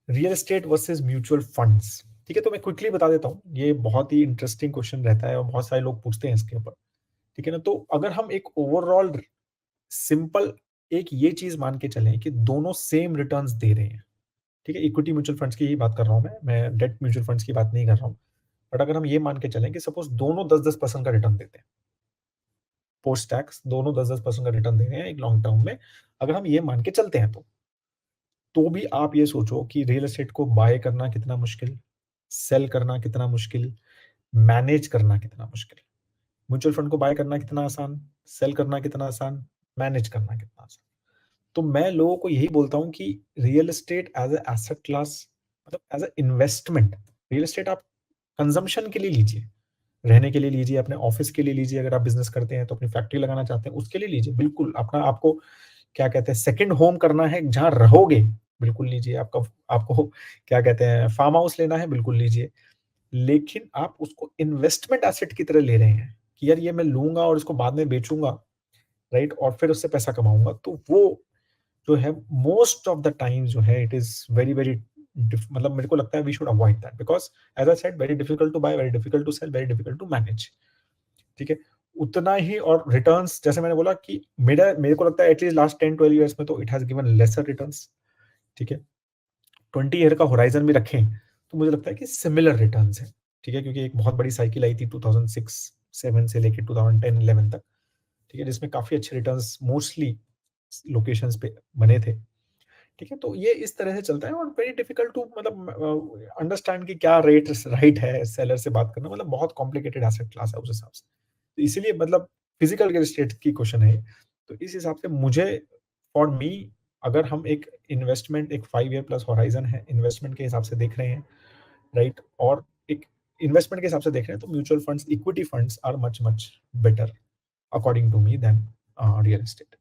Real estate versus mutual funds. ठीक है, तो मैं क्विकली बता देता हूँ, ये बहुत ही इंटरेस्टिंग क्वेश्चन रहता है और बहुत सारे लोग पूछते हैं इसके ऊपर। ठीक है ना, तो अगर हम एक ओवरऑल सिंपल एक ये चीज मान के चलें कि दोनों सेम रिटर्न्स दे रहे हैं। ठीक है, इक्विटी म्यूचुअल फंड्स की ही बात कर रहा हूं मैं डेट म्यूचुअल फंड्स की बात नहीं कर रहा हूं। बट अगर हम ये मान के चलें कि सपोज दोनों 10-10% का रिटर्न देते हैं, पोस्ट टैक्स दोनों 10-10% का रिटर्न दे रहे हैं एक लॉन्ग टर्म में, अगर हम ये मान के चलते हैं तो भी आप ये सोचो कि रियल एस्टेट को बाय करना कितना मुश्किल, सेल करना कितना मुश्किल, मैनेज करना कितना मुश्किल। म्यूचुअल फंड को बाय करना कितना आसान, सेल करना कितना आसान, मैनेज करना कितना आसान। तो मैं लोगों को यही बोलता हूं कि real estate as a asset class, मतलब as a investment, real estate आप कंजम्पशन के लिए लीजिए, रहने के लिए लीजिए, अपने ऑफिस के लिए लीजिए, अगर आप बिजनेस करते हैं तो अपनी फैक्ट्री लगाना चाहते हैं उसके लिए लीजिए, बिल्कुल अपना आपको क्या कहते हैं सेकंड होम करना है जहां रहोगे, बिल्कुल लीजिए। आपका आपको क्या कहते हैं फार्म हाउस लेना है, बिल्कुल लीजिए। लेकिन आप उसको इन्वेस्टमेंट एसेट की तरह ले रहे हैं कि यार ये मैं लूंगा और इसको बाद में बेचूंगा, राइट, और फिर उससे पैसा कमाऊंगा, तो वो जो है मोस्ट ऑफ द टाइम जो है इट इज वेरी वेरी, मतलब मेरे को लगता है we should avoid that because as I said very difficult to buy, very difficult to sell, very difficult to manage. ठीक है, उतना ही और रिटर्न्स जैसे मैंने बोला कि मेरे को लगता है एटलीस्ट लास्ट 10-12 ईयर्स में तो it has given lesser returns. ठीक है, 20 ईयर का होराइजन भी रखें तो मुझे लगता है कि सिमिलर रिटर्न्स है। ठीक है, क्योंकि एक बहुत बड़ी साइकिल आई थी 2006-7 से लेकर 2010-11 तक। ठीक है, जिसमें काफी अच्छे रिटर्न्स मोस्टली लोकेशंस पे बने थे। ठीक है, तो ये इस तरह से चलता है और वेरी डिफिकल्ट टू मतलब अंडरस्टैंड कि क्या रेट राइट है सेलर से बात करना, मतलब बहुत कॉम्प्लिकेटेड एसेट क्लास है उस हिसाब से। तो इसीलिए मतलब फिजिकल रियल एस्टेट की क्वेश्चन है। तो इस हिसाब से मुझे, फॉर मी, अगर हम एक इन्वेस्टमेंट एक 5 ईयर प्लस होराइजन है इन्वेस्टमेंट के हिसाब से देख रहे हैं, राइट, और एक इन्वेस्टमेंट के हिसाब से देख रहे हैं, तो mutual funds, equity funds are much much better according to me than real estate.